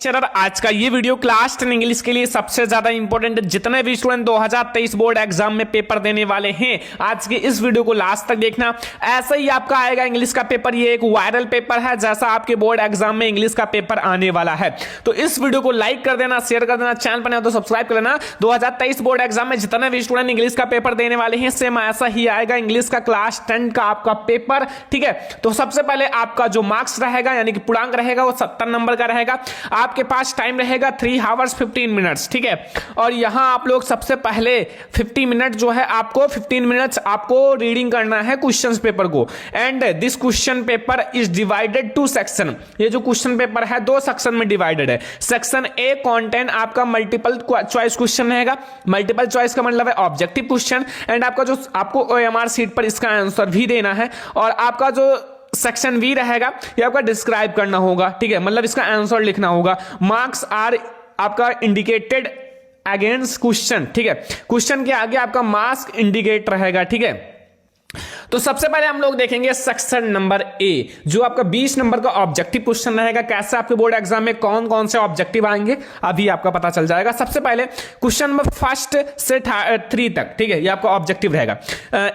Lecturer आज का ये वीडियो क्लास 10 इंग्लिश के लिए सबसे ज्यादा इंपॉर्टेंट जितने भी स्टूडेंट 2023 बोर्ड एग्जाम में पेपर देने वाले हैं आज के इस वीडियो को लास्ट तक देखना। ऐसा ही आपका आएगा इंग्लिश का पेपर, ये एक वायरल पेपर है जैसा आपके बोर्ड एग्जाम में इंग्लिश का पेपर आने वाला है। तो इस वीडियो को लाइक कर देना, शेयर कर देना, चैनल पर नहीं तो सब्सक्राइब कर लेना। 2023 बोर्ड एग्जाम में जितने भी स्टूडेंट इंग्लिश का पेपर देने वाले हैं सेम ऐसा ही आएगा इंग्लिश का क्लास 10 का आपका पेपर। ठीक है, तो सबसे पहले आपका जो मार्क्स रहेगा यानी कि पूर्णांक रहेगा वो 70 नंबर का रहेगा। आपके पास टाइम रहेगा 3 आवर्स 15 मिनट्स। ठीक है, और यहां आप लोग सबसे पहले 50 मिनट जो है आपको 15 मिनट्स आपको रीडिंग करना है क्वेश्चंस पेपर को। And this question paper is divided two section. ये जो क्वेश्चन पेपर है 2 सेक्शन में डिवाइडेड है। सेक्शन ए कंटेंट आपका मल्टीपल चॉइस क्वेश्चन रहेगा। मल्टीपल चॉइस का मतलब है ऑब्जेक्टिव क्वेश्चन एंड आपका जो आपको ओएमआर सीट पर इसका आंसर भी देना है। और आपका जो सेक्शन बी रहेगा ये आपका डिस्क्राइब करना होगा। ठीक है, मतलब इसका आंसर लिखना होगा। मार्क्स आर आपका इंडिकेटेड अगेंस्ट क्वेश्चन। ठीक है, क्वेश्चन के आगे आपका मार्क्स इंडिकेट रहेगा। ठीक है, तो सबसे पहले हम लोग देखेंगे सेक्शन नंबर ए जो आपका 20 नंबर का ऑब्जेक्टिव क्वेश्चन रहेगा। कैसे आपके बोर्ड एग्जाम में कौन कौन से ऑब्जेक्टिव आएंगे अभी आपका पता चल जाएगा। सबसे पहले क्वेश्चन नंबर 1 से 3 तक, ठीक है, ये आपका ऑब्जेक्टिव रहेगा।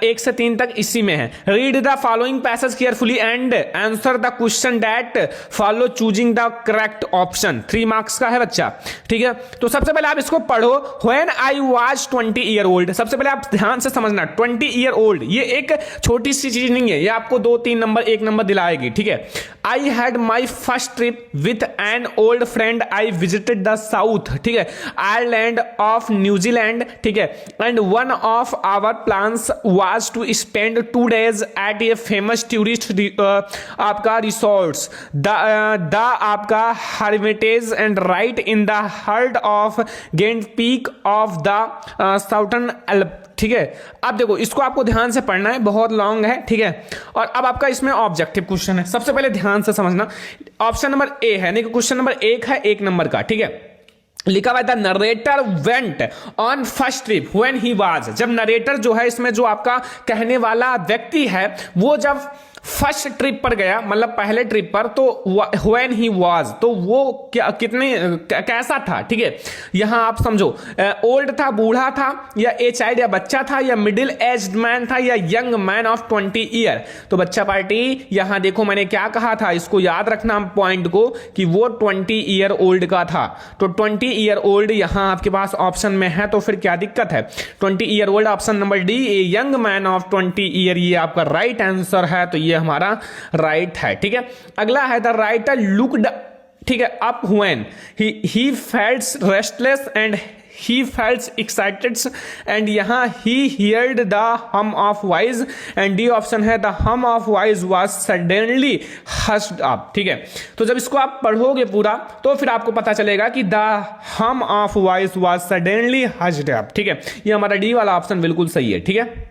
1 से 3 तक इसी में है। Read the following passage carefully and answer the question that follow choosing the correct option. 3 marks का है बच्चा। ठीक है, तो सबसे पहले आप इसको पढ़ो। When I was 20 year old, सबसे पहले आप ध्यान से समझना 20 ईयर ओल्ड ये एक छोटी सी चीज नहीं है, ये आपको 2-3 नंबर 1 नंबर दिलाएगी। ठीक है, I had my first trip with an old friend, I visited the south, ठीक है, आयरलैंड ऑफ न्यूजीलैंड। ठीक है, and one of our plans was to spend 2 days eight a famous tourist आपका resorts the आपका Hermitage and right in the heart of giant peak of the southern एल्प। ठीक है, अब देखो इसको आपको ध्यान से पढ़ना है, बहुत लॉन्ग है। ठीक है, और अब आपका इसमें ऑब्जेक्टिव क्वेश्चन है। सबसे पहले ध्यान से समझना, ऑप्शन नंबर ए है नहीं, क्वेश्चन नंबर 1 है 1 नंबर का। ठीक है, लिखा हुआ है the narrator went on first trip when he was. जब नरेटर जो है इसमें जो आपका कहने वाला व्यक्ति है वो जब फर्स्ट ट्रिप पर गया मतलब पहले ट्रिप पर, तो व्हेन ही वाज तो वो क्या कितने कैसा था। ठीक है, यहां आप समझो ओल्ड था, बूढ़ा था, या ए चाइल्ड या बच्चा था, या मिडिल एज्ड मैन था, या यंग मैन ऑफ 20 ईयर। तो बच्चा पार्टी यहां देखो मैंने क्या कहा था, इसको याद रखना पॉइंट को कि वो 20 ईयर ओल्ड का था। तो 20 ईयर ओल्ड यहां आपके पास ऑप्शन में है, तो फिर क्या दिक्कत है। 20 year old option number D, a young man of 20 year, ये आपका राइट आंसर है। तो ये हमारा राइट है। ठीक है, अगला है द राइटर लुक्ड, ठीक है, up when he felt restless and he felt excited and यहाँ he heard the hum of voice and D option है the hum of voice was suddenly hushed up। ठीक है, तो जब इसको आप पढ़ोगे पूरा तो फिर आपको पता चलेगा कि the hum of voice was suddenly hushed up। ठीक है, ये हमारा डी वाला ऑप्शन बिल्कुल सही है। ठीक है,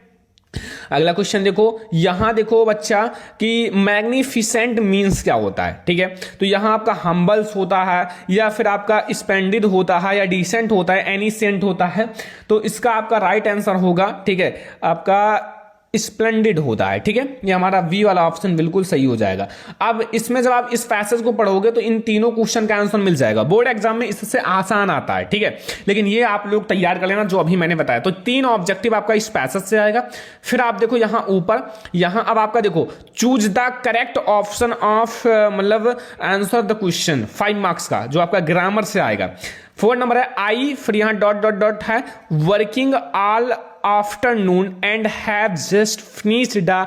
अगला क्वेश्चन देखो, यहां देखो बच्चा कि मैग्निफिसेंट मींस क्या होता है। ठीक है, तो यहां आपका हम्बल्स होता है या फिर आपका स्पेंडिड होता है या डिसेंट होता है, एनिसेंट होता है। तो इसका आपका राइट आंसर होगा, ठीक है, आपका स्प्लेंडिड होता है। ठीक है, ये हमारा वी वाला ऑप्शन बिल्कुल सही हो जाएगा। अब इसमें जब आप इस पैसेज को पढ़ोगे तो इन तीनों क्वेश्चन का आंसर मिल जाएगा। बोर्ड एग्जाम में इससे आसान आता है। ठीक है, लेकिन ये आप लोग तैयार कर लेना जो अभी मैंने बताया। तो 3 ऑब्जेक्टिव आपका इस पैसेज से आएगा। फिर आप देखो यहां ऊपर, यहां अब आपका देखो choose the correct option of मतलब आंसर द क्वेश्चन 5 मार्क्स का जो आपका ग्रामर से आएगा। 4 नंबर है आई, फिर यहां डॉट डॉट डॉट है, working all afternoon and have just finished the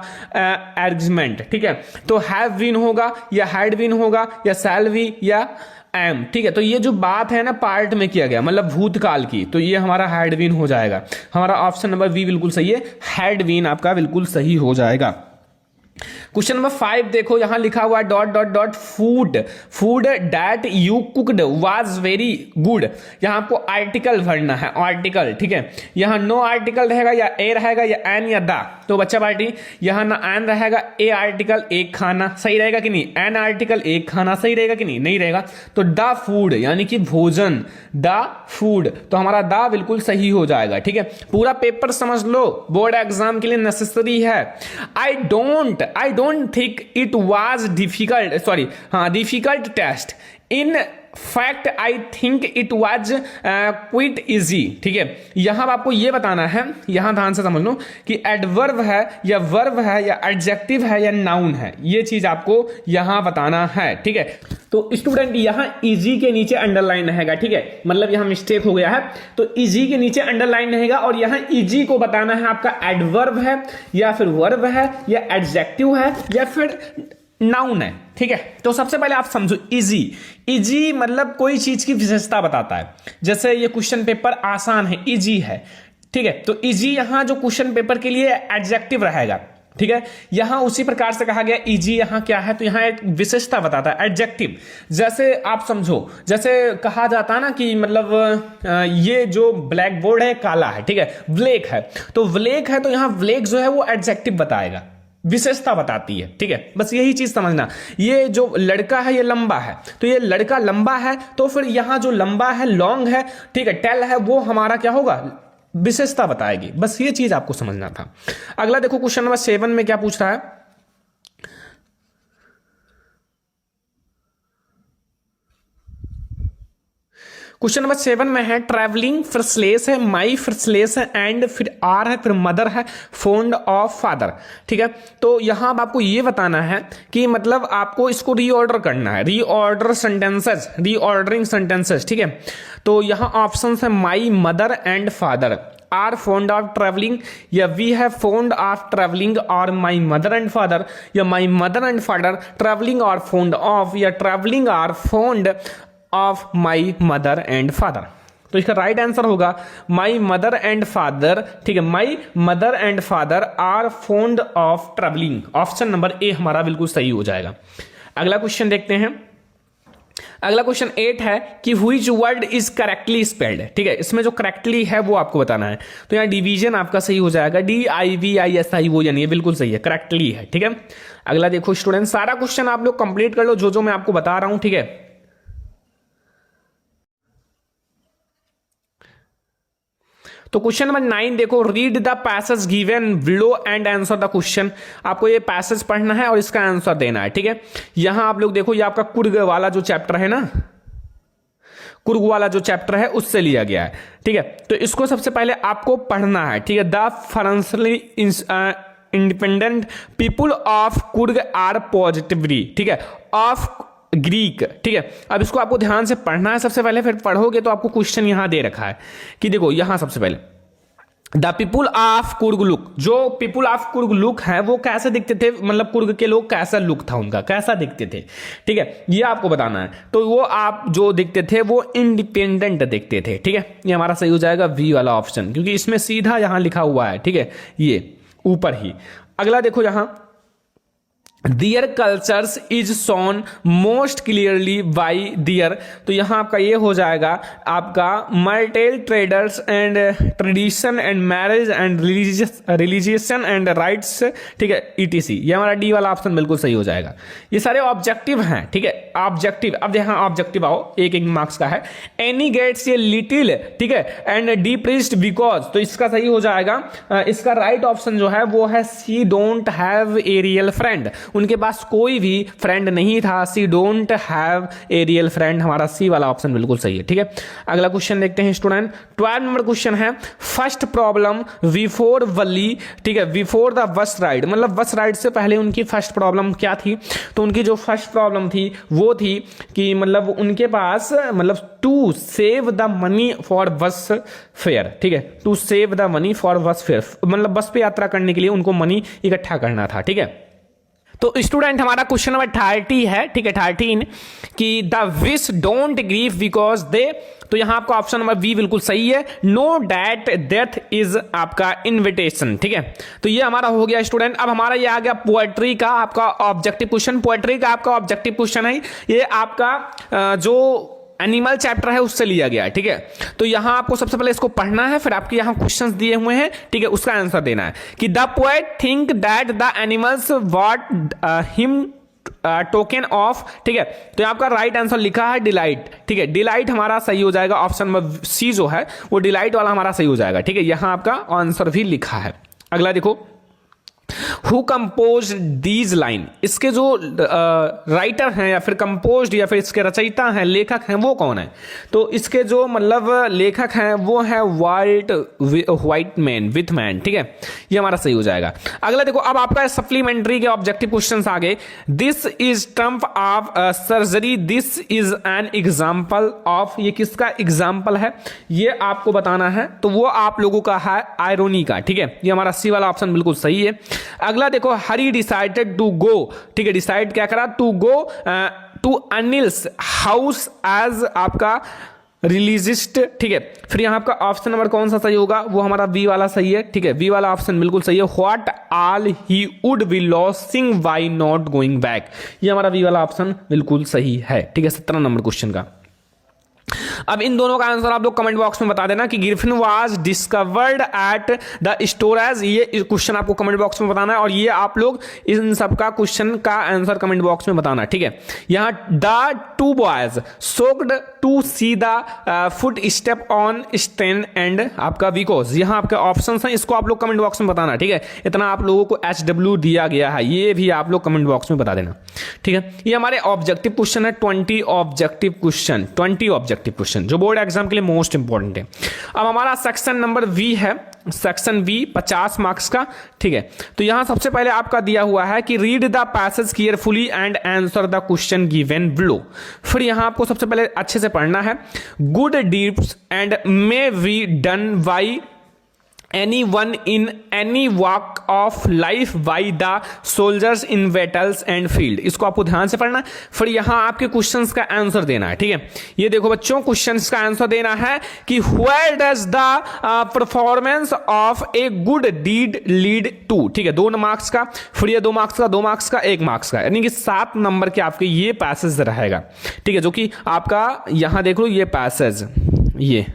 agreement. ठीक है, तो हैव बीन होगा या हैड बीन होगा या शैल बी या एम। ठीक है, तो ये जो बात है ना पार्ट में किया गया मतलब भूतकाल की, तो ये हमारा हैड बीन हो जाएगा। हमारा ऑप्शन नंबर बी बिल्कुल सही है, हैड बीन आपका बिल्कुल सही हो जाएगा। क्वेश्चन नंबर 5 देखो, यहां लिखा हुआ dot dot dot food food that you cooked was very good. यहां आपको आर्टिकल भरना है, आर्टिकल। ठीक है, यहां नो आर्टिकल रहेगा या ए रहेगा या एन या द। तो बच्चा पार्टी यहां ना एन रहेगा, ए आर्टिकल एक खाना सही रहेगा कि नहीं, एन आर्टिकल एक खाना सही रहेगा कि नहीं, नहीं रहेगा। तो द फूड यानी कि भोजन, द फूड, तो हमारा द बिल्कुल सही हो जाएगा। ठीक है, पूरा पेपर समझ लो, बोर्ड एग्जाम के लिए नेसेसरी है। I don't think it was difficult, sorry हाँ difficult test in fact I think it was quite easy. ठीक है, यहां आपको ये बताना है, यहां ध्यान से समझ लो कि एडवर्ब है या वर्ब है या एडजेक्टिव है या नाउन है, ये चीज आपको यहां बताना है। ठीक है, तो स्टूडेंट यहां इजी के नीचे अंडरलाइन रहेगा। ठीक है, मतलब यहां मिस्टेक हो गया है, तो इजी के नीचे अंडरलाइन रहेगा और यहां इजी को बताना है आपका एडवर्ब है या फिर वर्ब है या एडजेक्टिव है या फिर नाउन है। ठीक है, तो सबसे पहले आप समझो इजी। इजी मतलब कोई चीज की विशेषता बताता है, जैसे ये क्वेश्चन पेपर आसान है, इजी है। ठीक है, तो इजी यहां जो क्वेश्चन पेपर के लिए एडजेक्टिव रहेगा। ठीक है, यहां उसी प्रकार से कहा गया इजी यहां क्या है, तो यहां एक विशेषता बताता है एडजेक्टिव। जैसे आप समझो, जैसे कहा जाता है ना कि मतलब ये जो ब्लैक बोर्ड है काला है। ठीक है, ब्लैक है, तो ब्लैक है, तो यहां ब्लैक जो है वो एडजेक्टिव बताएगा, विशेषता बताती है। ठीक है, बस यही चीज समझना। ये जो लड़का है ये लंबा है, तो ये लड़का लंबा है, तो फिर यहां जो लंबा है लॉन्ग है, ठीक है, टेल है, वो हमारा क्या होगा, विशेषता बताएगी। बस ये चीज आपको समझना था। अगला देखो क्वेश्चन नंबर 7 में क्या पूछ रहा है। क्वेश्चन नंबर 7 में है ट्रैवलिंग, फिर स्लेस है, माई, फिर स्लेस है, एंड, फिर आर है, फिर मदर है, फोन्ड ऑफ फादर। ठीक है, तो यहां आपको ये बताना है कि मतलब आपको इसको रीऑर्डर करना है, रीऑर्डर सेंटेंसेस, रीऑर्डरिंग सेंटेंसेस। ठीक है, तो यहां ऑप्शन है my, mother and father, are fond of travelling, या we have fond of travelling, और माई मदर एंड फादर, या my mother and father travelling और फोन्ड ऑफ, या ट्रेवलिंग और fond of my mother and father. तो इसका right answer होगा माई mother and father. ठीक है, my mother and father are fond of travelling. Option number A हमारा बिल्कुल सही हो जाएगा। अगला क्वेश्चन देखते हैं। अगला क्वेश्चन 8 है कि which word is correctly spelled. ठीक है, इसमें जो करेक्टली है वो आपको बताना है, तो यहाँ डिवीजन आपका सही हो जाएगा, DIVISI, वो यानी बिल्कुल सही है, करेक्टली है। ठीक है, अगला देखो स्टूडेंट, सारा क्वेश्चन आप लोग कंप्लीट कर लो जो जो मैं आपको बता रहा हूं। ठीक है, तो क्वेश्चन नंबर 9 देखो, read the passage given below and answer the question. आपको ये पैसेज पढ़ना है और इसका आंसर देना है। ठीक है, यहां आप लोग देखो, ये आपका कुर्ग वाला जो चैप्टर है ना, कुर्ग वाला जो चैप्टर है उससे लिया गया है। ठीक है, तो इसको सबसे पहले आपको पढ़ना है। ठीक है, the fiercely independent people of Coorg are positively, ठीक है, ऑफ ग्रीक। ठीक है, अब इसको आपको ध्यान से पढ़ना है सबसे पहले, फिर पढ़ोगे तो आपको क्वेश्चन यहां दे रखा है कि देखो, यहां सबसे पहले the people of Coorg look, जो पीपुल ऑफ कुर्ग लुक है वो कैसे दिखते थे, मतलब कुर्ग के लोग कैसा लुक था उनका, कैसा दिखते थे। ठीक है, ये आपको बताना है। तो वो आप जो दिखते थे वो इंडिपेंडेंट दिखते थे। ठीक है, ये हमारा सही हो जाएगा बी वाला ऑप्शन, क्योंकि इसमें सीधा यहां लिखा हुआ है। ठीक है, ये ऊपर ही। अगला देखो, यहां Their cultures is shown most clearly by their, तो यहां आपका ये हो जाएगा आपका martial traders and tradition and marriage and religions and rites. ठीक है, ETC, ये हमारा डी वाला ऑप्शन बिल्कुल सही हो जाएगा। ये सारे ऑब्जेक्टिव हैं। ठीक है, ऑब्जेक्टिव। अब यहां ऑब्जेक्टिव आओ, एक एक मार्क्स का है। एनी गेट्स ये लिटिल, ठीक है, एंड डिप्रेस्ड बिकॉज, तो इसका सही हो जाएगा, इसका राइट ऑप्शन जो है वो है she don't have a real friend, उनके पास कोई भी फ्रेंड नहीं था। She don't have a real friend, हमारा सी वाला ऑप्शन बिल्कुल सही है। ठीक है, अगला क्वेश्चन देखते हैं स्टूडेंट। 12 नंबर क्वेश्चन है, फर्स्ट प्रॉब्लम बिफोर वली, ठीक है, बिफोर द बस राइड, मतलब बस राइड से पहले उनकी फर्स्ट प्रॉब्लम क्या थी। तो उनकी जो फर्स्ट प्रॉब्लम थी वो थी कि मतलब उनके पास, मतलब to save the money for bus fare. ठीक है, to save the money for bus fare, मतलब बस पे यात्रा करने के लिए उनको मनी इकट्ठा करना था। ठीक है, तो स्टूडेंट हमारा क्वेश्चन नंबर 30 है। ठीक है, 13 कि the wish don't grieve because they, तो यहां आपका ऑप्शन नंबर बी बिल्कुल सही है। नो डैट डेथ इज आपका इन्विटेशन। ठीक है, तो ये हमारा हो गया स्टूडेंट। अब हमारा ये आ गया पोएट्री का आपका ऑब्जेक्टिव क्वेश्चन। पोएट्री का आपका ऑब्जेक्टिव क्वेश्चन है, ये आपका जो एनिमल चैप्टर है उससे लिया गया है। ठीक है, तो यहां आपको सबसे पहले इसको पढ़ना है, फिर आपके यहां क्वेश्चंस दिए हुए हैं। ठीक है, उसका आंसर देना है कि the poet think that the animals what him token of. ठीक है, तो आपका राइट आंसर लिखा है डिलाइट। ठीक है, डिलाइट हमारा सही हो जाएगा, ऑप्शन नंबर सी जो है वो डिलाइट वाला हमारा सही हो जाएगा। ठीक है, यहां आपका आंसर भी लिखा है। अगला देखो, हु कंपोज दीज लाइन, इसके जो राइटर हैं या फिर कंपोज या फिर इसके रचयिता हैं, लेखक हैं, वो कौन है? तो इसके जो मतलब लेखक हैं वो है विथमैन, ठीक है, ये हमारा सही हो जाएगा। अगला देखो, अब आपका सप्लीमेंट्री के ऑब्जेक्टिव क्वेश्चंस आ गए। This is Trump of surgery, this is an example of, ये किसका एग्जाम्पल है ये आपको बताना है, तो वो आप लोगों का है आयरोनी का, ठीक है, ये हमारा सी वाला ऑप्शन बिल्कुल सही है। अगला देखो, हरी डिसाइडेड टू गो, ठीक है, डिसाइड क्या करा, to go to Anil's house as आपका रिलीजिस्ट, ठीक है। फिर यहाँ आपका ऑप्शन नंबर कौन सा सही होगा, वो हमारा बी वाला सही है, ठीक है, बी वाला ऑप्शन बिल्कुल सही है। What all he would be losing why not going back, ये हमारा बी वाला ऑप्शन बिल्कुल सही है, ठीक है, 17 नंबर क्वेश्चन का। अब इन दोनों का आंसर आप लोग कमेंट बॉक्स में बता देना कि Griffin was discovered at the storage, ये क्वेश्चन आपको कमेंट बॉक्स में बताना है, और ये आप लोग इन सब का क्वेश्चन का आंसर कमेंट बॉक्स में बताना, ठीक है। यहाँ the two boys soaked to see the foot step on stain and आपका विकोज, यहाँ आपके ऑप्शन हैं, इसको आप लोग कमेंट बॉक्स में बताना, ठीक है। इतना आप लोगों को HW दिया गया है, ये भी आप लोग कमेंट बॉक्स में बता देना, ठीक है। ये हमारे ऑब्जेक्टिव क्वेश्चन है, 20 ऑब्जेक्टिव क्वेश्चन जो बोर्ड एग्जाम के लिए मोस्ट इंपॉर्टेंट है। अब हमारा सेक्शन नंबर वी है, सेक्शन वी 50 मार्क्स का, ठीक है। तो यहां सबसे पहले आपका दिया हुआ है कि read the passage carefully and answer the question given below. फिर यहां आपको सबसे पहले अच्छे से पढ़ना है, good deeds and may be done by anyone in any walk of life by the soldiers in battles and field, इसको आपको ध्यान से पढ़ना। फिर यहां आपके क्वेश्चंस का आंसर देना है, ठीक है। ये देखो बच्चों, क्वेश्चंस का आंसर देना है कि where does the performance of a good deed lead to, ठीक है, 2 मार्क्स का, फिर ये 2 मार्क्स का, 2 मार्क्स का, 1 मार्क्स का, यानी कि 7 नंबर के आपके ये पैसेज रहेगा, ठीक है, जो कि आपका यहां देख लो ये पैसेज, ये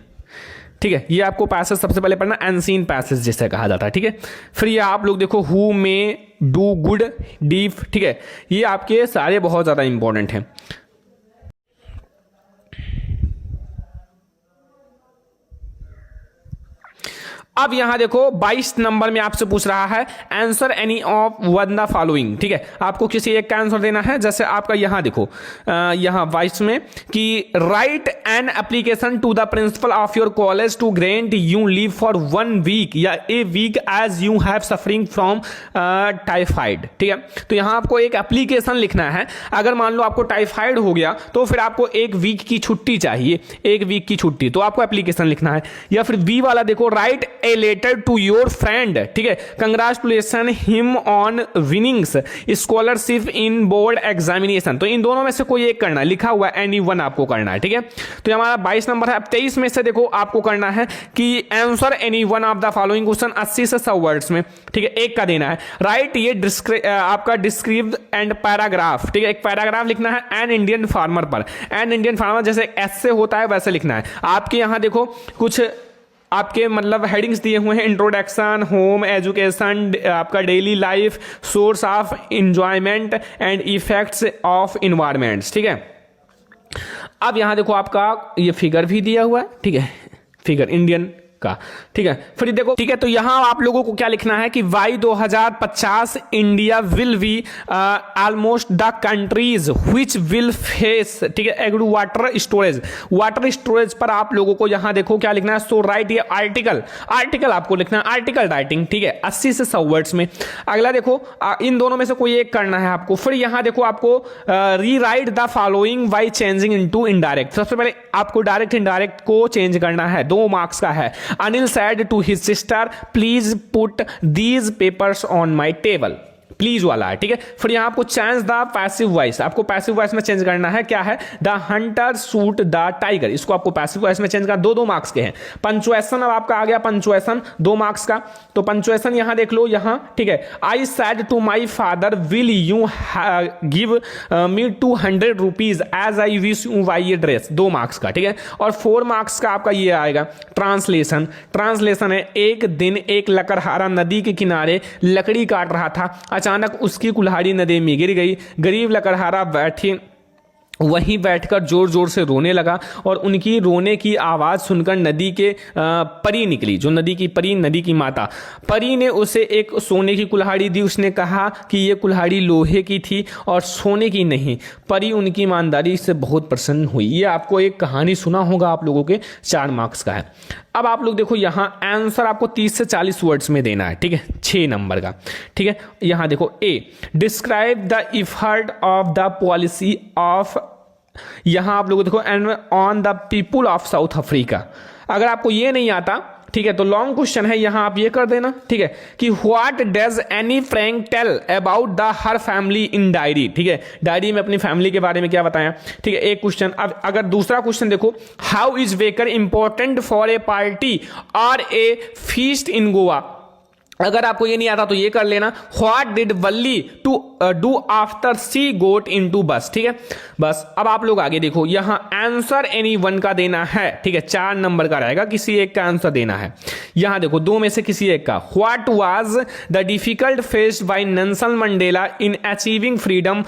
ठीक है, ये आपको पैसेज सबसे पहले पढ़ना, अनसीन पैसेज जिसे कहा जाता है, ठीक है। फिर ये आप लोग देखो, who may do good deep, ठीक है, ये आपके सारे बहुत ज्यादा इंपॉर्टेंट हैं। अब यहां देखो 22 नंबर में आपसे पूछ रहा है answer any of one the following, ठीक है, आपको किसी एक का आंसर देना है। जैसे आपका यहां देखो, यहां 22 में कि write an application to the principal of your college to grant you leave for 1 week या a week as you have suffering from typhoid, ठीक है। तो यहां आपको एक एप्लीकेशन लिखना है, अगर मान लो आपको टाइफाइड हो गया तो फिर आपको 1 वीक की छुट्टी चाहिए, 1 वीक की छुट्टी, तो आपको एप्लीकेशन लिखना है। या फिर बी वाला देखो, write a letter to your friend, ठीक है, congratulation him on winnings scholarship in board examination, तो इन दोनों में से कोई एक करना है, लिखा हुआ एनी वन आपको करना है, ठीक है। तो हमारा 22 नंबर है। अब 23 में से देखो आपको करना है कि answer any one of the following question 80 से 100 वर्ड्स में, ठीक है, एक का देना है। राइट ये आपका डिस्क्रिप्टिव एंड पैराग्राफ, ठीक है, एक पैराग्राफ लिखना है एन इंडियन फार्मर पर, एन इंडियन फार्मर जैसे ऐसे होता है वैसे लिखना है। आपके यहां देखो कुछ आपके मतलब हेडिंग्स दिए हुए हैं, इंट्रोडक्शन, होम, एजुकेशन, आपका daily life, source of enjoyment and effects of environments, ठीक है। अब यहां देखो आपका ये फिगर भी दिया हुआ है, ठीक है, फिगर इंडियन का, ठीक है। फिर देखो, ठीक है, तो यहां आप लोगों को क्या लिखना है कि by 2050 India will be almost the countries which will face, ठीक है, एग्रो वाटर स्टोरेज पर आप लोगों को यहां देखो क्या लिखना है, सो राइट ये आर्टिकल आपको लिखना है, आर्टिकल राइटिंग, ठीक है, 80 से 100 वर्ड्स में। अगला देखो इन दोनों में से कोई एक करना है आपको। फिर यहां देखो आपको री right the following by changing into indirect, सबसे पहले आपको डायरेक्ट इनडायरेक्ट को चेंज करना है, 2 मार्क्स का है। Anil said to his sister, please put these papers on my table. Please वाला है, ठीक है। फिर यहां आपको चेंज द पैसिव वॉइस, आपको पैसिव वॉइस में चेंज करना है, क्या है, the Hunter shoot the tiger, इसको आपको पैसिव वॉइस में चेंज करना, 2 मार्क्स के हैं। पंचुएशन अब आपका आ गया, पंचुएशन 2 मार्क्स का, तो पंचुएशन यहां देख लो यहां, ठीक है, I said to my father will you give me 200 rupees as I wish you buy ये ड्रेस, 2 मार्क्स का, ठीक है। और 4 मार्क्स का आपका ये आएगा ट्रांसलेशन है, एक दिन एक लकड़हारा नदी के किनारे लकड़ी काट रहा था, अचानक उसकी कुल्हाड़ी नदी में गिर गई, गरीब लकड़हारा वहीं बैठकर जोर जोर से रोने लगा और उनकी रोने की आवाज़ सुनकर नदी के परी निकली, जो नदी की परी, नदी की माता परी ने उसे एक सोने की कुल्हाड़ी दी। उसने कहा कि ये कुल्हाड़ी लोहे की थी और सोने की नहीं। परी उनकी ईमानदारी से बहुत प्रसन्न हुई। ये आपको एक कहानी सुना होगा, आप लोगों के 4 मार्क्स का है। अब आप लोग देखो, यहाँ आंसर आपको 30 से 40 वर्ड्स में देना है, ठीक है, 6 नंबर का, ठीक है। यहाँ देखो, a describe the effort of the policy of, यहाँ आप लोग देखो, and on the people of South Africa. अगर आपको ये नहीं आता, ठीक है, तो लॉन्ग क्वेश्चन है, यहां आप ये कर देना, ठीक है, कि what does Anne Frank tell about the her family in diary, ठीक है, डायरी में अपनी फैमिली के बारे में क्या बताया, ठीक है, एक क्वेश्चन। अब अगर दूसरा क्वेश्चन देखो, how is waker important for a party और ए फीस्ट इन गोवा। अगर आपको ये नहीं आता तो ये कर लेना, what did Valli to do after she got into bus, ठीक है। बस अब आप लोग आगे देखो, यहां आंसर एनी वन का देना है, ठीक है, 4 नंबर का रहेगा, किसी एक का आंसर देना है। यहां देखो, 2 में से किसी एक का। What was the difficult faced by Nelson Mandela in achieving freedom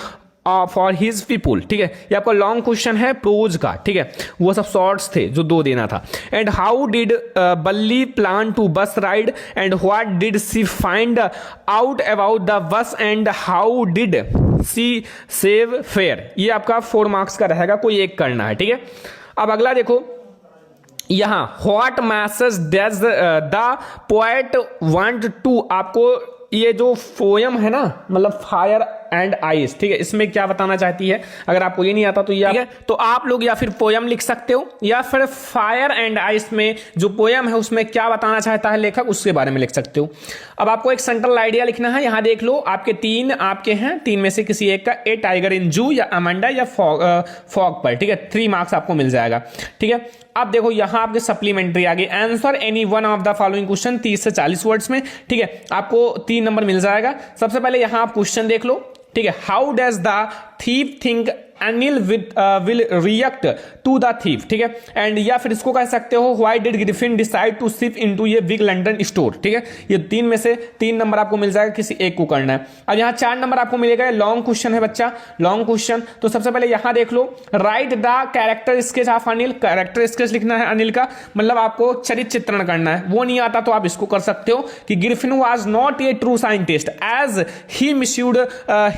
for his people, ठीक है, ये आपका लॉन्ग क्वेश्चन है प्रोज का, ठीक है, वो सब शॉर्ट्स थे जो 2 देना था। And how did Valli plan to bus ride and what did she find out about the bus and how did she save fare. ये आपका 4 मार्क्स का रहेगा, कोई एक करना है, ठीक है। अब अगला देखो, यहां what message does the poet want to, आपको ये जो पोयम है ना, मतलब फायर एंड आइस, ठीक है, इसमें क्या बताना चाहती है। अगर आपको ये नहीं आता तो ये, तो आप लोग या फिर पोयम लिख सकते हो, या फिर फायर एंड आइस में जो पोयम है उसमें क्या बताना चाहता है लेखक, उसके बारे में लिख सकते हो। अब आपको एक सेंट्रल आइडिया लिखना है। यहां देख लो, आपके 3 आपके हैं, 3 में से किसी एक का, ए टाइगर इन जू या अमांडा या फॉग पर, ठीक है, 3 मार्क्स आपको मिल जाएगा, ठीक है। अब देखो, यहां आपके सप्लीमेंट्री आ गई, answer any one of the following question 30 से 40 वर्ड्स में, ठीक है, आपको 3 नंबर मिल जाएगा। सबसे पहले यहां आप क्वेश्चन देख लो, ठीक है, how does the thief think Anil will react to the thief, ठीक है, एंड या फिर इसको कह सकते हो, why did Griffin decide to shift into ये बिग लंदन स्टोर, ठीक है। ये 3 में से 3 नंबर आपको मिल जाएगा, किसी एक को करना है। अब यहाँ 4 नंबर आपको मिलेगा, लॉन्ग क्वेश्चन है बच्चा, लॉन्ग क्वेश्चन। तो सबसे पहले यहां देख लो, write the character sketch of Anil, character sketch लिखना है अनिल का, मतलब आपको चरित्र चित्रण करना है। वो नहीं आता तो आप इसको कर सकते हो कि Griffin was not a true scientist as he misused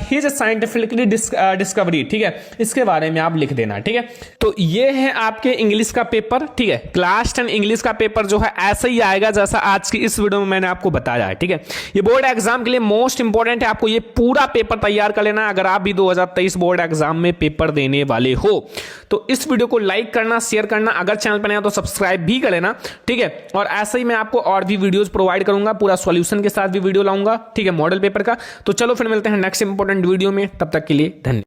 his scientifically discovery, ठीक है, इसके बारे में आप लिख देना, ठीक है। तो ये है आपके इंग्लिश का पेपर, ठीक है, क्लास 10 इंग्लिश का पेपर जो है ऐसा ही आएगा जैसा आज की इस वीडियो में मैंने आपको बताया है, ठीक है। ये बोर्ड एग्जाम के लिए मोस्ट इंपॉर्टेंट है, आपको ये पूरा पेपर तैयार कर लेना है अगर आप भी 2023 बोर्ड एग्जाम में पेपर देने वाले हो। तो इस वीडियो को लाइक करना, शेयर करना, अगर चैनल पर नया तो सब्सक्राइब भी कर लेना, ठीक है। और ऐसे ही मैं आपको और भी वीडियोस प्रोवाइड करूंगा, पूरा सॉल्यूशन के साथ भी वीडियो लाऊंगा, ठीक है, मॉडल पेपर का। तो चलो फिर मिलते हैं नेक्स्ट इंपॉर्टेंट वीडियो में, तब तक के लिए धन्यवाद।